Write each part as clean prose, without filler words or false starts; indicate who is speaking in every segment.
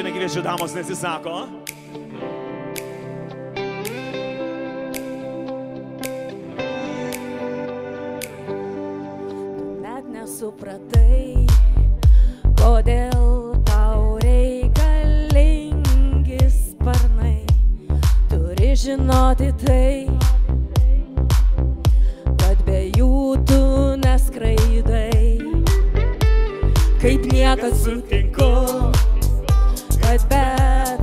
Speaker 1: merginai kviečiu, damos nesisako.
Speaker 2: Net nesupratai, kodėl tau reikalingi sparnai. Turi žinoti tai, kad be jų tu neskraidai. Kaip niekad sutinku, kad be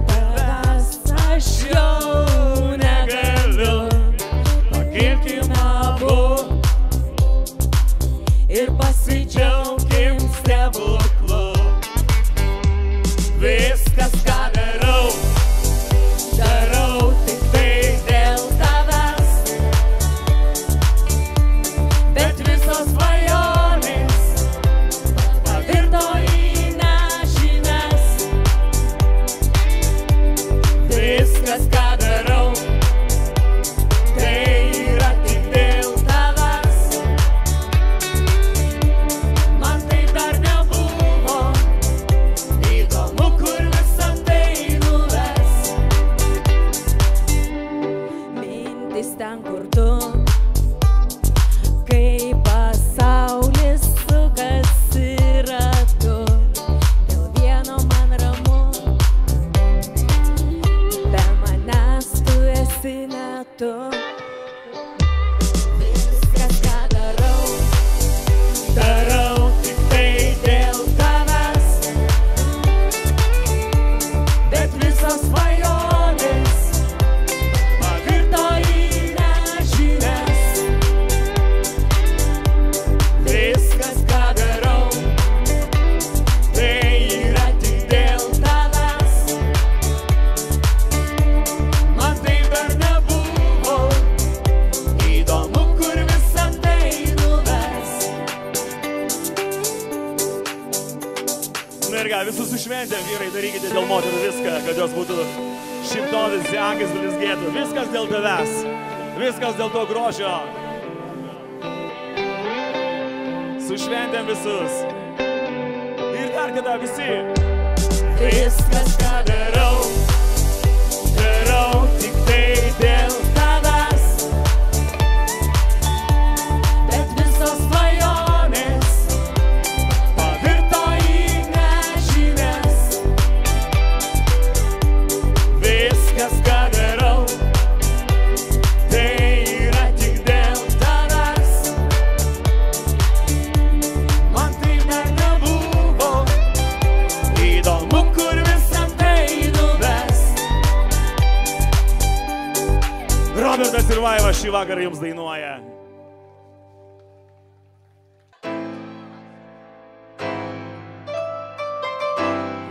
Speaker 2: tavęs aš jau negaliu. Pakilkim abu ir pasidžiaukim stebuklu. Viskas, ką darau, darau tik tai dėl tavęs. Bet visos svajonės pavirto į nežinias. Viskas, ką darau, tai yra tik dėl tavęs. Man taip dar nebuvo įdomu, kur visa tai nuves. Mintis ten, kur tu, kai pasaulis sukasi ratu. Dėl vieno man ramu, be manęs tu esi ne tu. Viskas, ką darau, darau tik tai dėl tavęs. Bet visos svajonės pavirto į nežinias. Viskas, ką darau, tai yra tik dėl tavęs. Man taip dar nebuvo įdomu, kur visa tai nuves.
Speaker 1: Na ir ką, visus su šventėm, vyrai, darykite dėl moterų viską, kad jos būtų šimtovis, akis blizgėtų. Viskas dėl tavęs. Viskas dėl to grožio. Su šventėm visus. Ir dar kada visi.
Speaker 2: Viskas, ką darau, darau tik tai dėl tavęs. Bet visos svajonės pavirto į nežinias. Viskas, ką darau, tai yra tik dėl tavęs. Man taip dar nebuvo įdomu, kur visa tai nuves.
Speaker 1: Robertas ir Vaiva šį vakarą jums dainuoja.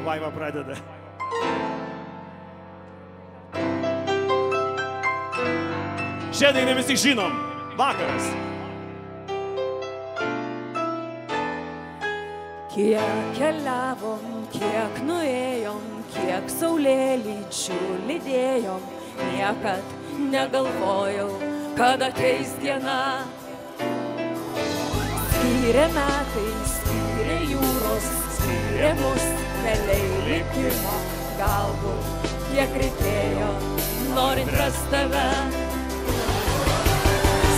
Speaker 1: Vaiva pradeda. Šią dainą visi žinom. Vakaras.
Speaker 2: Kiek keliavom, kiek nuėjom, kiek saulėlyčių lydėjom, niekad negalvojau, kad ateis diena. Skyrė metai, skyrė jūros, skyrė mus keliai likimo. Galbūt kiek reikėjo, norint rast tave.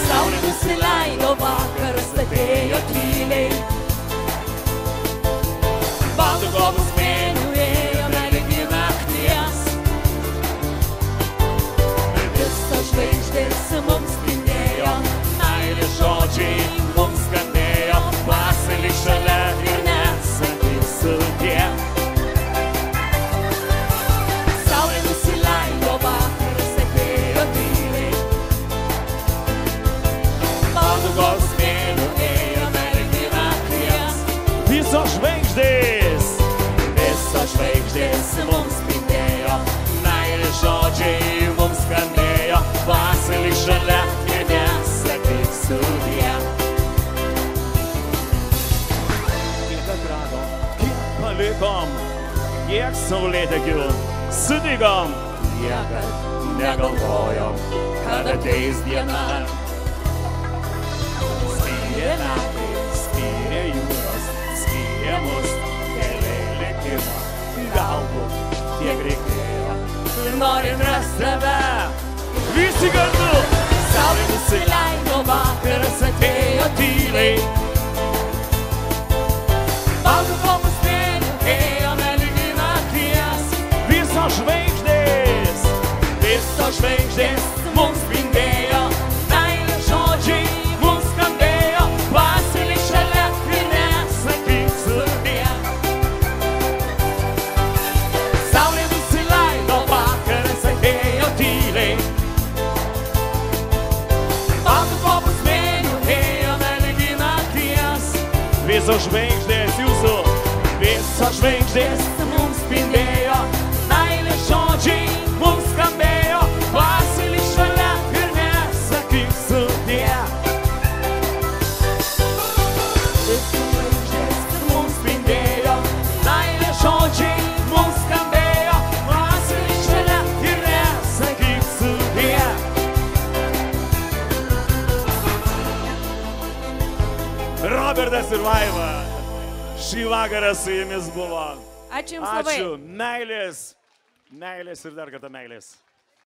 Speaker 2: Saulė nusileido, vakaras atėjo tyliai. Baltų globų smėlių ėjome ligi nakties. Visos žvaigždės mums spindėjo, meilės žodžiai mums skambėjo. Pasilik šalia ir nesakyk sudie. Saulė nusileido, vakaras atėjo tyliai. Baltų globų smėlių ėjome ligi nakties.
Speaker 1: Visos žvaigždės.
Speaker 2: Visos žvaigždės mums spindėjo, meilės žodžiai mums skambėjo. Pasilik šalia ir nesakyk sudie.
Speaker 1: Kiek atradom, kiek palikom, kiek saulėtekių sutikom.
Speaker 2: Niekad negalvojom, kad ateis diena. Skyrė metai, skyrė jūros, skyrė mus keliai likimo. Galbūt
Speaker 1: norim rasti tave. Visi kartu.
Speaker 2: Saulė nusileido, vakaras atėjo tyliai. Baltų kopų smėlių ėjome lygi nakties.
Speaker 1: Visos žvaigždės.
Speaker 2: Visos žvaigždės mums spindėjo, meilės žodžiai mums skambėjo. Pasilik šalia ir nesakyk sudie. Saulė nusileido, vakaras atėjo tyliai. Baltų kopų smėlių ėjome lygi nakties.
Speaker 1: Visos žvaigždės jūsų.
Speaker 2: Visos žvaigždės mums spindėjo, meilės žodžiai mums skambėjo. Pasilik šalia ir nesakyk sudie. Visos žvaigždės mums spindėjo, meilės žodžiai mums skambėjo. Pasilik šalia ir nesakyk sudie.
Speaker 1: Robertas ir Vaiva. Šį vakarą su jumis buvo.
Speaker 3: Ačiū Jums labai.
Speaker 1: Ačiū. Meilės. Meilės ir dar kartą meilės.